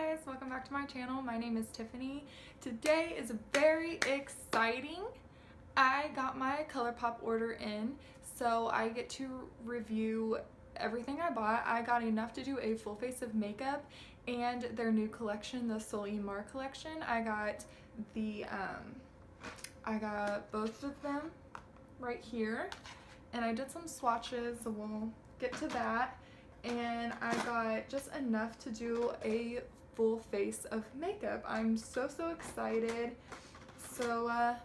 guys, welcome back to my channel. My name is Tiffany. Today is very exciting. I got my Colourpop order in, so I get to review everything I bought. I got enough to do a full face of makeup and their new collection, the Sol y Mar collection. I got both of them right here, and I did some swatches, so we'll get to that. And I got just enough to do a full face of makeup. I'm so excited. So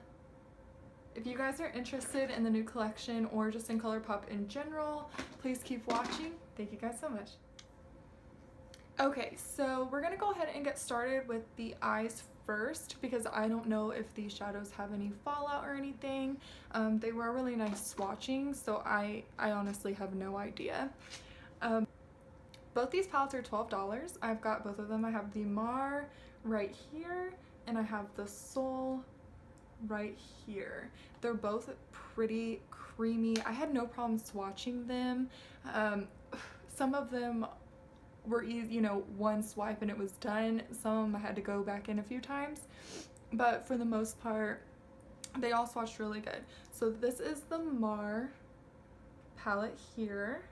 if you guys are interested in the new collection or just in Colourpop in general, please keep watching. Thank you guys so much. Okay, so we're gonna go ahead and get started with the eyes first because I don't know if these shadows have any fallout or anything. They were really nice swatching, so I honestly have no idea. Both these palettes are $12. I've got both of them. I have the Mar right here and I have the Sol right here. They're both pretty creamy. I had no problem swatching them. Some of them were easy, one swipe and it was done. Some I had to go back in a few times, but for the most part they all swatched really good. So this is the Mar palette here.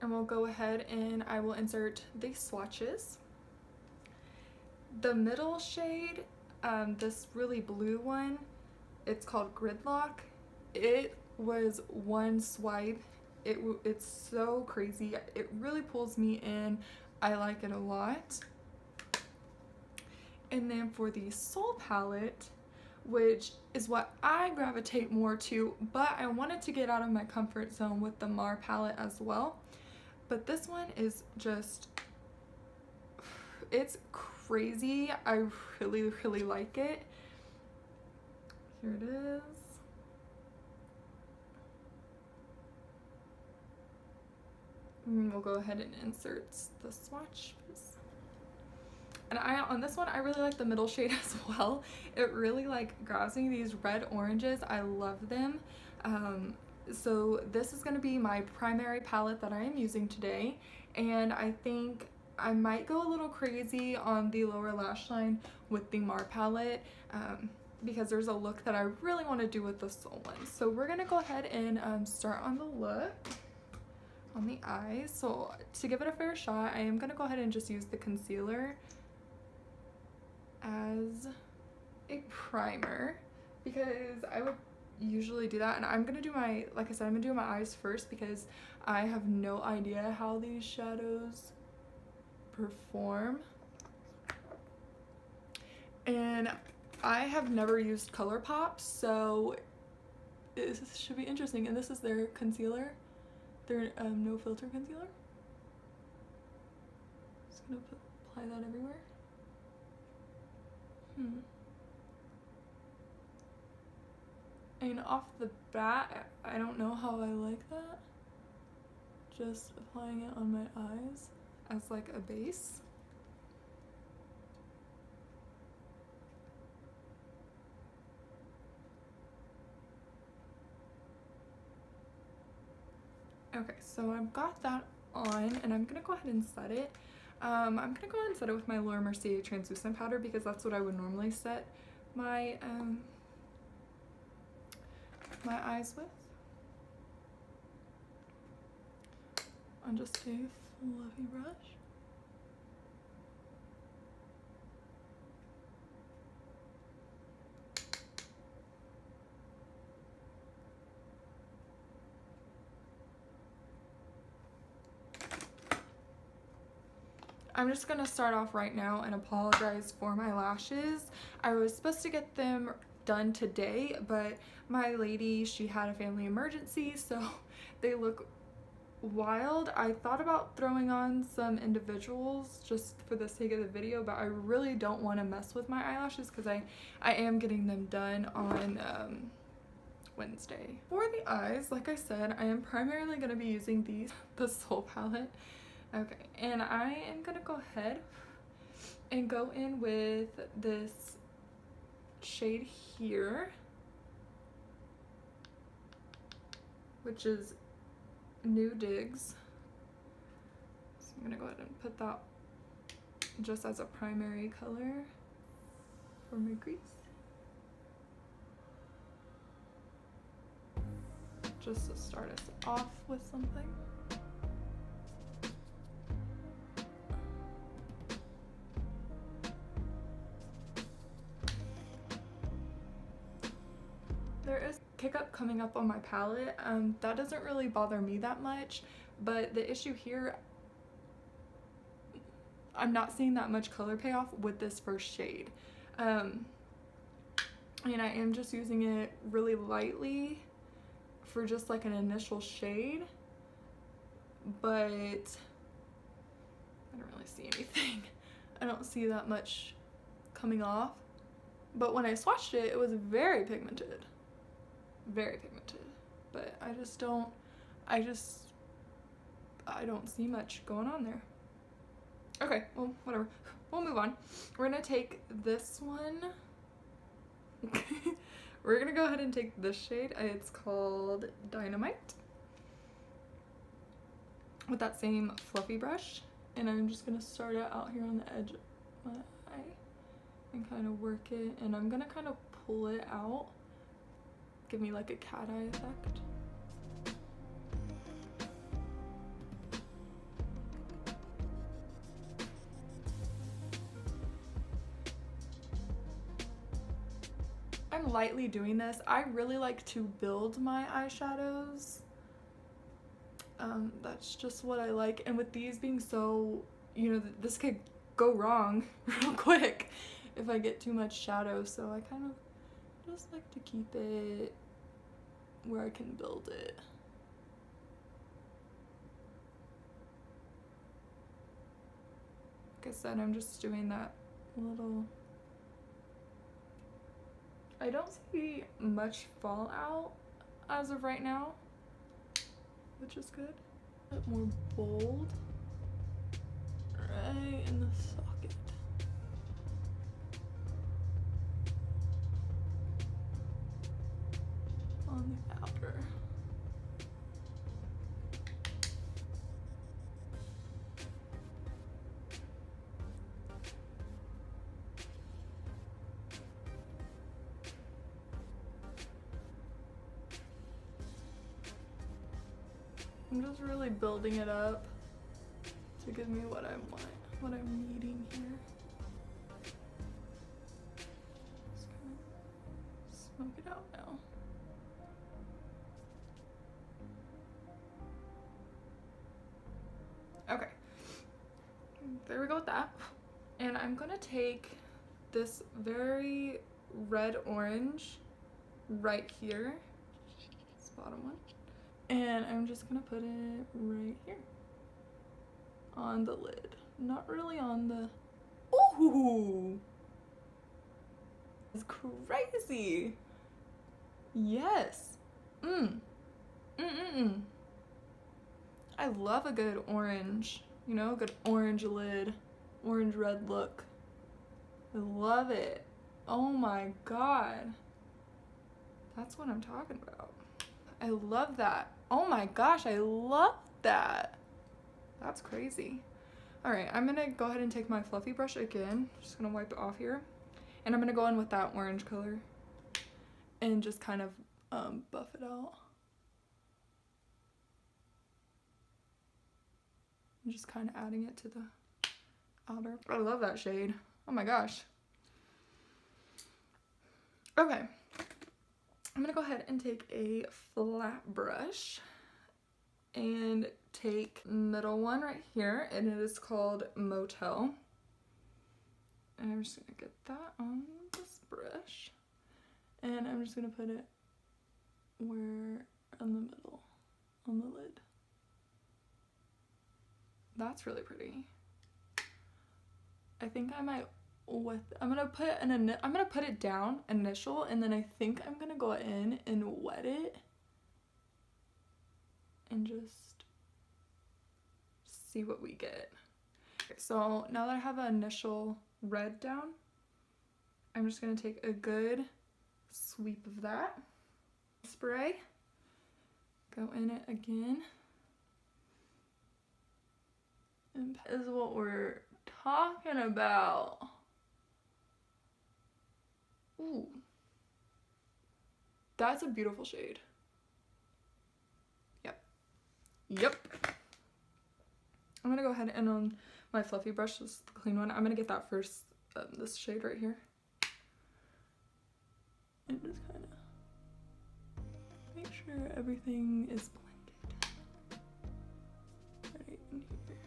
And we'll go ahead and I will insert the swatches. The middle shade, this really blue one, it's called Gridlock. It was one swipe. It's so crazy. It really pulls me in. I like it a lot. And then for the Sol palette, which is what I gravitate more to, but I wanted to get out of my comfort zone with the Mar palette as well. But this one is just, it's crazy. I really like it. Here it is. And we'll go ahead and insert the swatch piece. And on this one, I really like the middle shade as well. It really grabs me, these red oranges. I love them. So this is going to be my primary palette that I am using today, and I think I might go a little crazy on the lower lash line with the Mar palette because there's a look that I really want to do with the Sol one. So we're going to go ahead and start on the look, on the eyes. So to give it a fair shot, I am going to go ahead and just use the concealer as a primer because I would usually do that, and I'm gonna do my, like I said, I'm gonna do my eyes first because I have no idea how these shadows perform, and I have never used Colourpop, so this should be interesting. And this is their concealer, their no filter concealer. Just gonna apply that everywhere. And off the bat, I don't know how I like that. Just applying it on my eyes as a base. Okay, so I've got that on, and I'm gonna go ahead and set it. I'm gonna go ahead and set it with my Laura Mercier translucent powder because that's what I would normally set my my eyes with, on just a fluffy brush. I'm just gonna start off right now and apologize for my lashes. I was supposed to get them done today, but my lady, she had a family emergency, so they look wild. I thought about throwing on some individuals just for the sake of the video, but I really don't want to mess with my eyelashes because I am getting them done on Wednesday. For the eyes, like I said, I am primarily going to be using the Sol palette. Okay, and I am going to go ahead and go in with this shade here, which is New Digs. So I'm gonna go ahead and put that just as a primary color for my crease. Just to start us off with something. There is kick up coming up on my palette. That doesn't really bother me that much, but the issue here, I'm not seeing that much color payoff with this first shade. And I am just using it really lightly for just like an initial shade, but I don't really see anything. I don't see that much coming off, but when I swatched it, it was very pigmented. Very pigmented, but I don't see much going on there. Okay, well, whatever. We'll move on. We're gonna take this one. We're gonna go ahead and take this shade. It's called Dynamite, with that same fluffy brush, and I'm just gonna start it out here on the edge of my eye and kind of work it, and I'm gonna kind of pull it out. Give me like a cat eye effect. I'm lightly doing this. I really like to build my eyeshadows. That's just what I like. And with these being so, this could go wrong real quick if I get too much shadow. So I kind of just like to keep it where I can build it. Like I said, I'm just doing that little. I don't see much fallout as of right now, which is good. A bit more bold right in the socket. On the outer. I'm just really building it up to give me what I want, what I'm needing here. Just kind of smoke it out now. Okay, there we go with that. And I'm gonna take this very red orange right here, this bottom one, and I'm just gonna put it right here on the lid. Not really on the, ooh, it's crazy. Yes. I love a good orange, a good orange lid, orange red look. I love it. Oh my god. That's what I'm talking about. I love that. Oh my gosh, I love that. That's crazy. All right, I'm gonna go ahead and take my fluffy brush again. Just gonna wipe it off here. And I'm gonna go in with that orange color and just kind of buff it out. I'm just kind of adding it to the outer. I love that shade. Oh my gosh. Okay. I'm gonna go ahead and take a flat brush and take middle one right here, and it is called Motel. And I'm just gonna get that on this brush, and I'm just gonna put it where in the middle on the lid. That's really pretty. I think I might I'm gonna put it down initial, and then I think I'm gonna go in and wet it and just see what we get. Okay, so now that I have an initial red down, I'm just gonna take a good sweep of that spray, go in it again, is what we're talking about. Ooh. That's a beautiful shade. Yep. Yep. I'm gonna go ahead and on my fluffy brush, just the clean one, I'm gonna get that first, this shade right here. And just kind of make sure everything is blended. Right in here.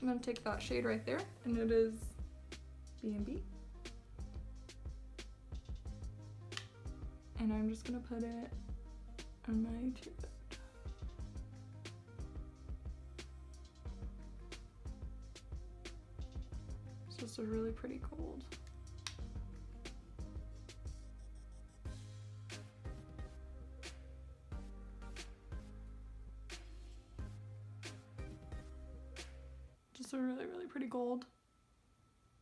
I'm gonna take that shade right there, and it is B&B. And I'm just gonna put it on my tear duct. It's just a really pretty gold. Just a really, really pretty gold.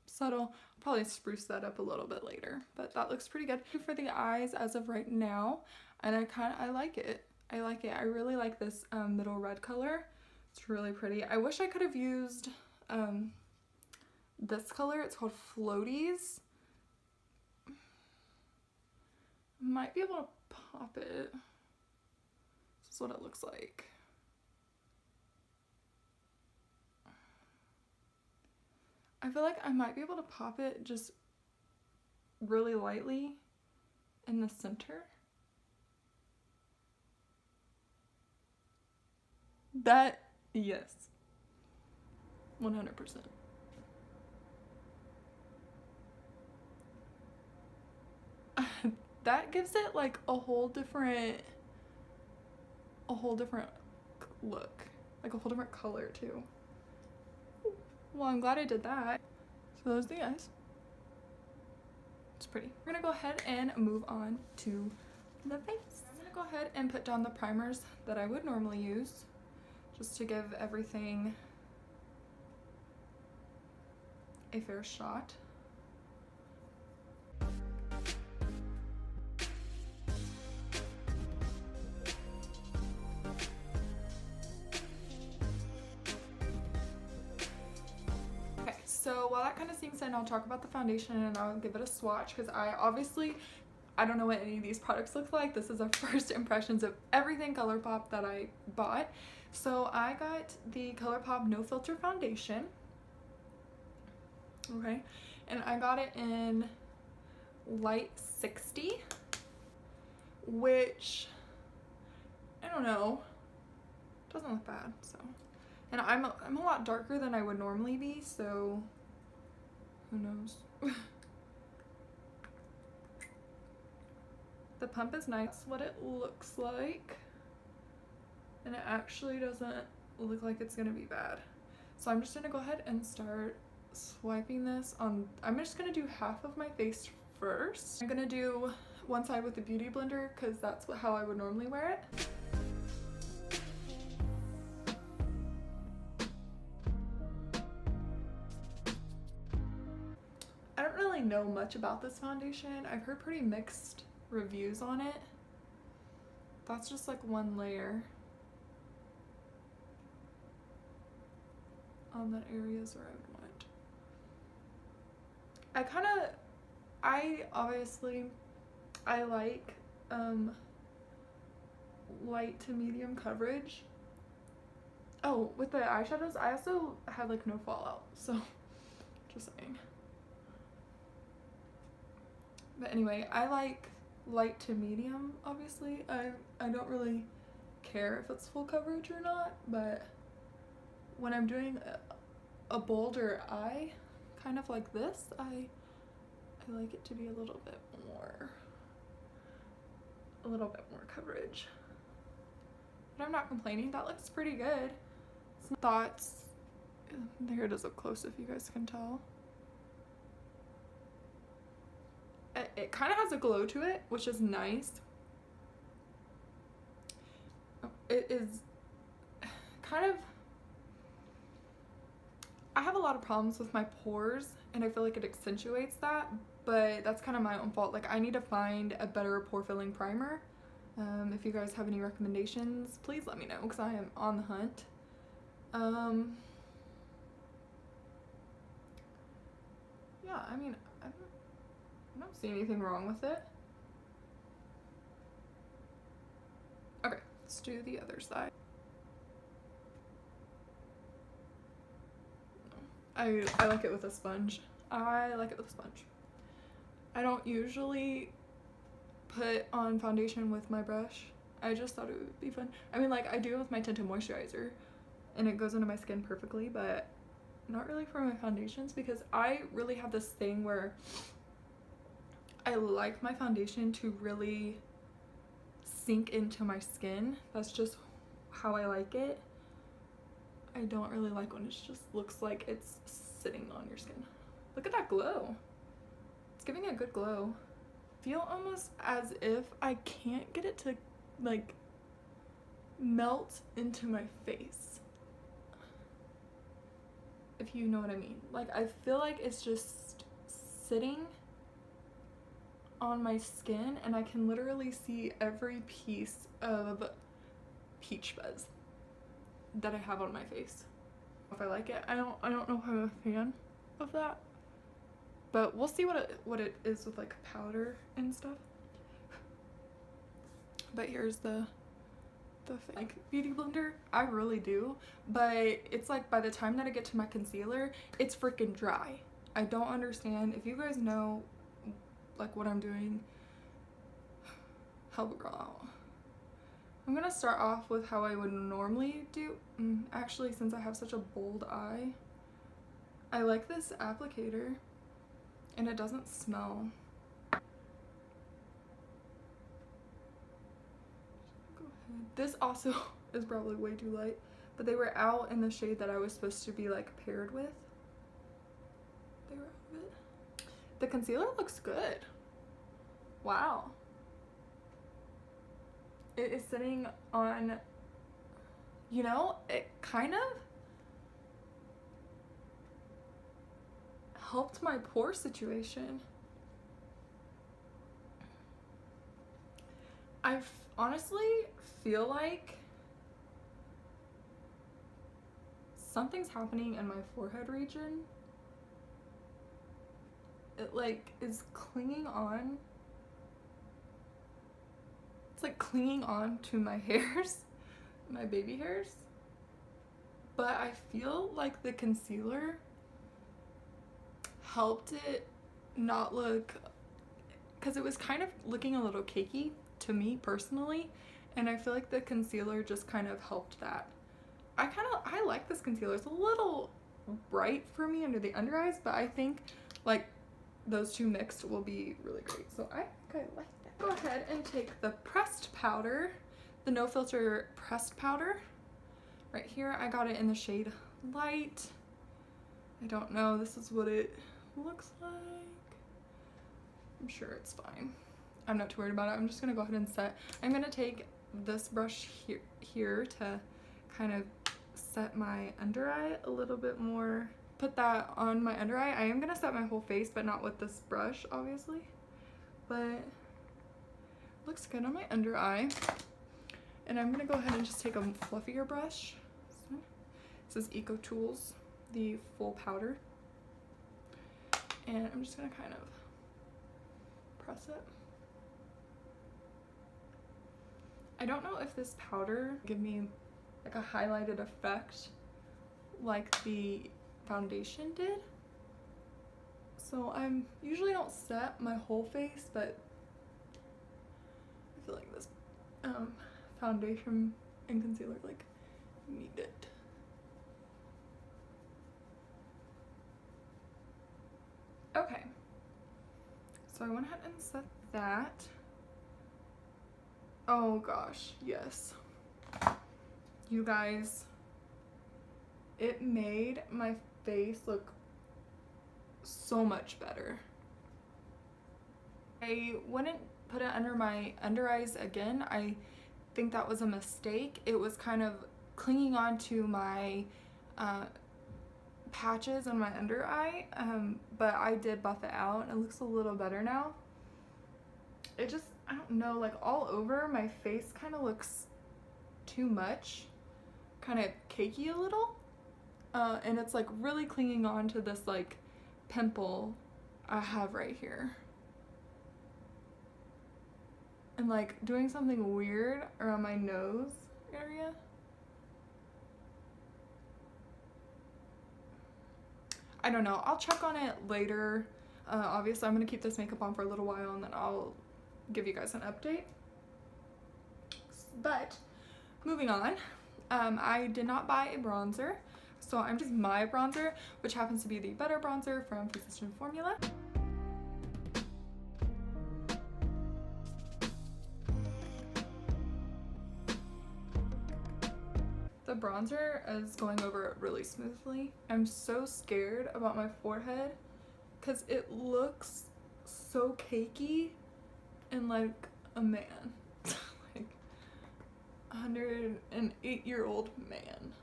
Subtle. I'll probably spruce that up a little bit later, but that looks pretty good for the eyes as of right now. And I like it. I like it. I really like this middle red color. It's really pretty. I wish I could have used this color. It's called Floaties. Might be able to pop it. This is what it looks like. I feel like I might be able to pop it just really lightly in the center. That, yes, 100%. That gives it like a whole different look, like a whole different color too. Well, I'm glad I did that. So those are the eyes. It's pretty. We're gonna go ahead and move on to the face. I'm gonna go ahead and put down the primers that I would normally use, just to give everything a fair shot. So while that kind of sinks in, I'll talk about the foundation and I'll give it a swatch, because I don't know what any of these products look like. This is our first impressions of everything Colourpop that I bought. So I got the Colourpop No Filter Foundation. Okay. And I got it in light 60, which, I don't know, doesn't look bad, so. And I'm a lot darker than I would normally be, so who knows. The pump is nice. That's what it looks like. And it actually doesn't look like it's gonna be bad. So I'm just gonna go ahead and start swiping this on. I'm just gonna do half of my face first. I'm gonna do one side with the Beauty Blender because that's how I would normally wear it. Know much about this foundation. I've heard pretty mixed reviews on it. That's just like one layer on that areas where I would want. I like light to medium coverage. Oh, with the eyeshadows, I also had like no fallout, so just saying. But anyway, I like light to medium, obviously. I don't really care if it's full coverage or not, but when I'm doing a bolder eye, kind of like this, I like it to be a little bit more coverage. But I'm not complaining. That looks pretty good. Thoughts. There it is up close if you guys can tell. It kind of has a glow to it, which is nice. It is kind of, I have a lot of problems with my pores and I feel like it accentuates that, but that's kind of my own fault. Like I need to find a better pore filling primer If you guys have any recommendations, please let me know because I am on the hunt. Yeah, I mean, I don't see anything wrong with it. Okay, let's do the other side. I like it with a sponge. I like it with a sponge. I don't usually put on foundation with my brush. I just thought it would be fun. I mean, like, I do it with my tinted moisturizer and it goes into my skin perfectly, but not really for my foundations because I really have this thing where I like my foundation to really sink into my skin. That's just how I like it. I don't really like when it just looks like it's sitting on your skin. Look at that glow. It's giving a good glow. Feel almost as if I can't get it to like melt into my face. If you know what I mean. Like, I feel like it's just sitting on my skin and I can literally see every piece of peach fuzz that I have on my face. If I like it, I don't know if I'm a fan of that, but we'll see what it is with like powder and stuff. But here's the like beauty blender. I really do, but it's like by the time that I get to my concealer, it's freaking dry. I don't understand. If you guys know like what I'm doing, help a girl out. I'm gonna start off with how I would normally do. Actually, since I have such a bold eye, I like this applicator and it doesn't smell. Go ahead. This also is probably way too light, but they were out in the shade that I was supposed to be like paired with. They were out of it. The concealer looks good. Wow. It is sitting on, you know, it kind of helped my pore situation. I honestly feel like something's happening in my forehead region. It like is clinging on. It's like clinging on to my hairs, my baby hairs. But I feel like the concealer helped it not look, because it was kind of looking a little cakey to me personally, and I feel like the concealer just kind of helped that. I like this concealer. It's a little bright for me under the under eyes, but I think like those two mixed will be really great. So I think I like that. Go ahead and take the pressed powder, the No Filter pressed powder. Right here, I got it in the shade Light. I don't know, this is what it looks like. I'm sure it's fine. I'm not too worried about it. I'm just gonna go ahead and set. I'm gonna take this brush here to kind of set my under eye a little bit more. Put that on my under eye. I am gonna set my whole face, but not with this brush, obviously. But looks good on my under eye. And I'm gonna go ahead and just take a fluffier brush. This is Eco Tools, the full powder. And I'm just gonna kind of press it. I don't know if this powder give me like a highlighted effect like the foundation did. So I'm usually don't set my whole face, but I feel like this foundation and concealer like need it. Okay, so I went ahead and set that. Oh gosh, yes. You guys, it made my face look so much better. I wouldn't put it under my under eyes again. I think that was a mistake. It was kind of clinging on to my patches on my under eye, but I did buff it out and it looks a little better now. It just I don't know, like all over my face kind of looks too much, kind of cakey a little, and it's like really clinging on to this like pimple I have right here, and like doing something weird around my nose area. I don't know, I'll check on it later. Obviously I'm gonna keep this makeup on for a little while and then I'll give you guys an update. But moving on, I did not buy a bronzer, so I'm just my bronzer, which happens to be the Butter Bronzer from Physician Formula. The bronzer is going over it really smoothly. I'm so scared about my forehead because it looks so cakey and like a man. Like a 108-year-old man.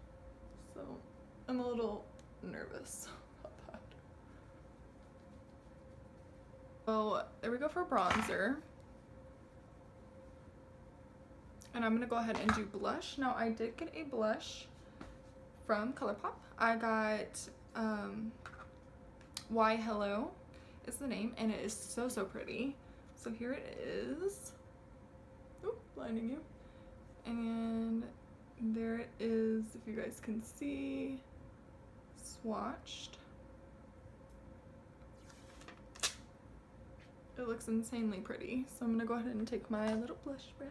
So I'm a little nervous about that. So there we go for bronzer. And I'm gonna go ahead and do blush. Now I did get a blush from Colourpop. I got Why Hello is the name, and it is so pretty. So here it is. Oop, blinding you. And there it is, if you guys can see, swatched. It looks insanely pretty. So I'm gonna go ahead and take my little blush brush.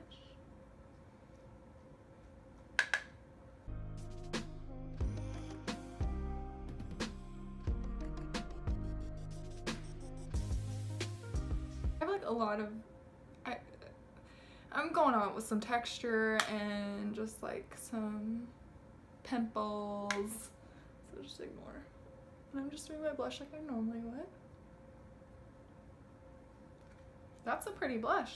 I have like a lot of, I'm going on with some texture and just like some pimples, so just ignore. And I'm just doing my blush like I normally would. That's a pretty blush.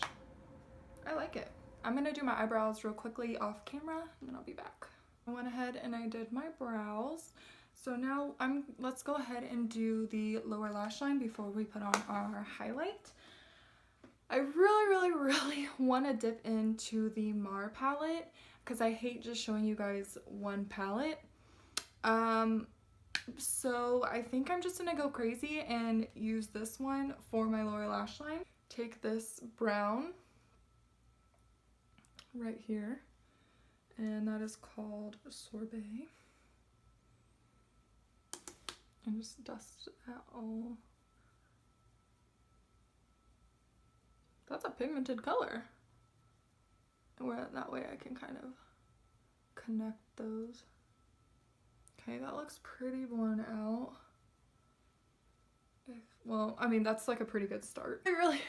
I like it. I'm gonna do my eyebrows real quickly off camera and then I'll be back. I went ahead and I did my brows. So now let's go ahead and do the lower lash line before we put on our highlight. I really want to dip into the Mar palette because I hate just showing you guys one palette. So I think I'm just gonna go crazy and use this one for my lower lash line. Take this brown right here, and that is called Sorbet, and just dust that all. That's a pigmented color. Where that way I can kind of connect those. Okay, that looks pretty blown out. Well, I mean, that's like a pretty good start. I really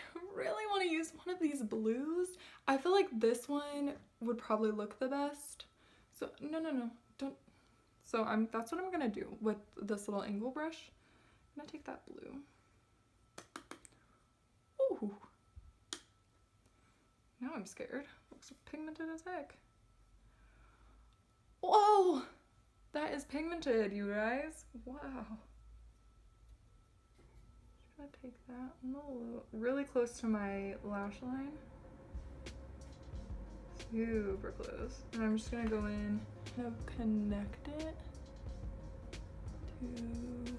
want to use one of these blues. I feel like this one would probably look the best. So, no, don't. So that's what I'm gonna do with this little angle brush. I'm gonna take that blue. Ooh. Now I'm scared. Looks pigmented as heck. Whoa! That is pigmented, you guys. Wow. Just gonna take that really close to my lash line. Super close. And I'm just gonna go in and connect it to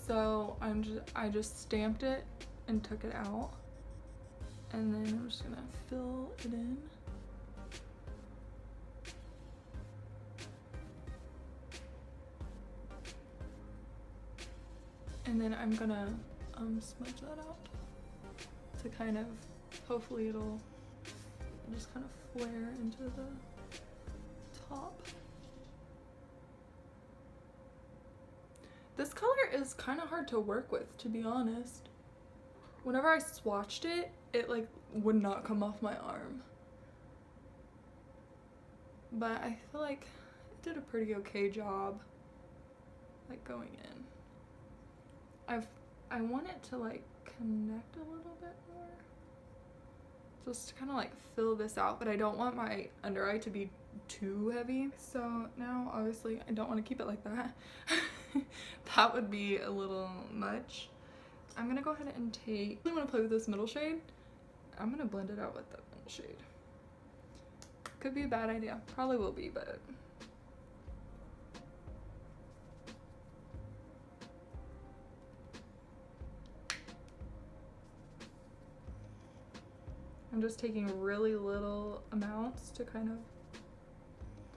So I just stamped it and took it out, and then I'm just gonna fill it in. And then I'm gonna smudge that out to kind of, hopefully it'll just kind of flare into the top. This color is kind of hard to work with, to be honest. Whenever I swatched it, it like would not come off my arm. But I feel like it did a pretty okay job like going in. I want it to like connect a little bit more. Just to kind of like fill this out, but I don't want my under eye to be too heavy. So now obviously I don't want to keep it like that. that would be a little much. I'm gonna go ahead and take, I really want to play with this middle shade. I'm gonna blend it out with that middle shade. Could be a bad idea, probably will be, but I'm just taking really little amounts to kind of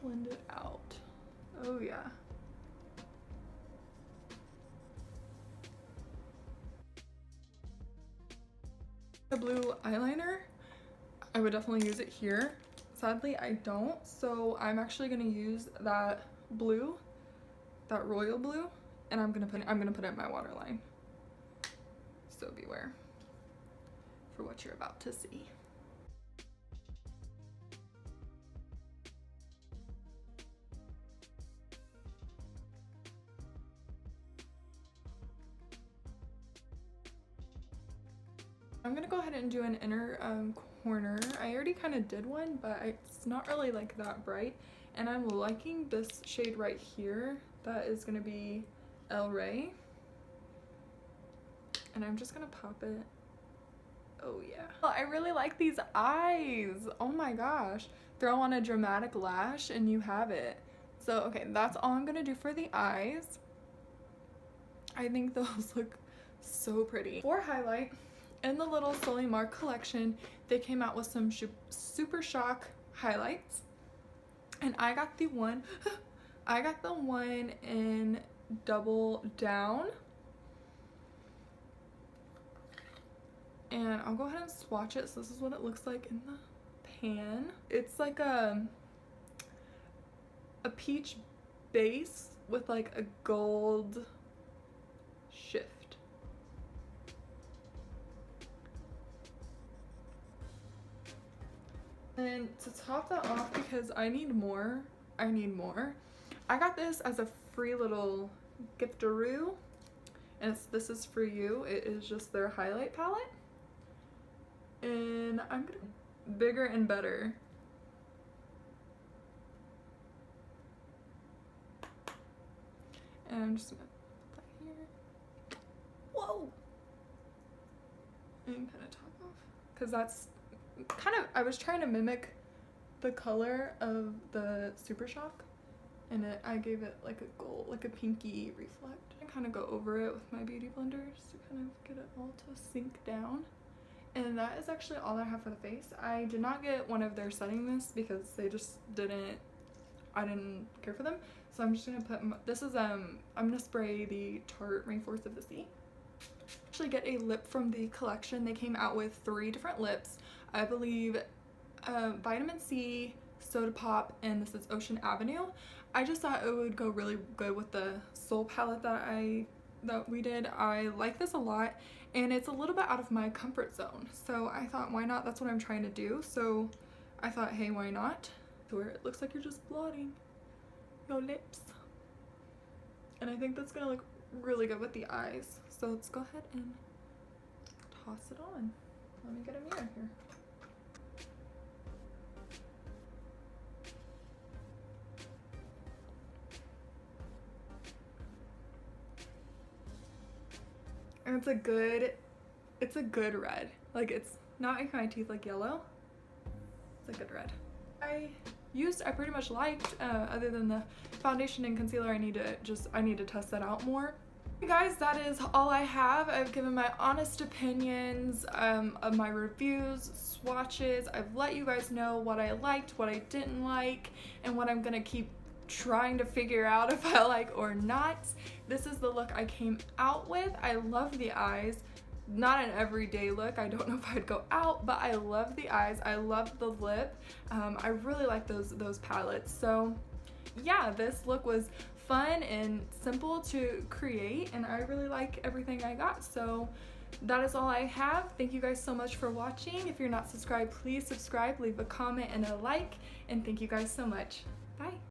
blend it out. Oh yeah. A blue eyeliner, I would definitely use it here. Sadly, I don't, so I'm actually gonna use that blue, that royal blue, and I'm gonna put it in my waterline. So beware for what you're about to see. I'm gonna go ahead and do an inner corner. I already kind of did one, but it's not really like that bright. And I'm liking this shade right here. That is gonna be El Rey. And I'm just gonna pop it. Oh yeah. Oh, I really like these eyes. Oh my gosh. Throw on a dramatic lash and you have it. So okay, that's all I'm gonna do for the eyes. I think those look so pretty. For highlight, in the little Solimar collection, they came out with some Super Shock highlights, and I got the one in Double Down, and I'll go ahead and swatch it. So this is what it looks like in the pan. It's like a peach base with like a gold shift. And to top that off, because I need more, I got this as a free little giftaroo, and this is for you. It is just their highlight palette, and I'm gonna bigger and better. And I'm just gonna put that here. Whoa! And kind of top off, because that's kind of, I was trying to mimic the color of the Super Shock, and I gave it like a gold, like a pinky reflect. I kind of go over it with my beauty blenders to kind of get it all to sink down. And that is actually all I have for the face. I did not get one of their setting mists because they just didn't, I didn't care for them. So I'm just gonna put, this is, I'm gonna spray the Tarte Rainforest of the Sea. Actually get a lip from the collection. They came out with 3 different lips. I believe Vitamin C, Soda Pop, and this is Ocean Avenue. I just thought it would go really good with the Soul palette that we did. I like this a lot, and it's a little bit out of my comfort zone. So I thought, why not? That's what I'm trying to do. So I thought, hey, why not? Where it looks like you're just blotting your lips. And I think that's gonna look really good with the eyes. So let's go ahead and toss it on. Let me get a mirror here. And it's a good red. Like, it's not making my teeth like yellow. It's a good red. I pretty much liked, other than the foundation and concealer. I need to test that out more. Hey guys, that is all I have. I've given my honest opinions of my reviews, swatches. I've let you guys know what I liked, what I didn't like, and what I'm gonna keep trying to figure out if I like or not. This is the look I came out with. I love the eyes. Not an everyday look. I don't know if I'd go out, but I love the eyes. I love the lip. I really like those palettes. So yeah, this look was fun and simple to create, and I really like everything I got. So that is all I have. Thank you guys so much for watching. If you're not subscribed, please subscribe, leave a comment and a like, and thank you guys so much. Bye.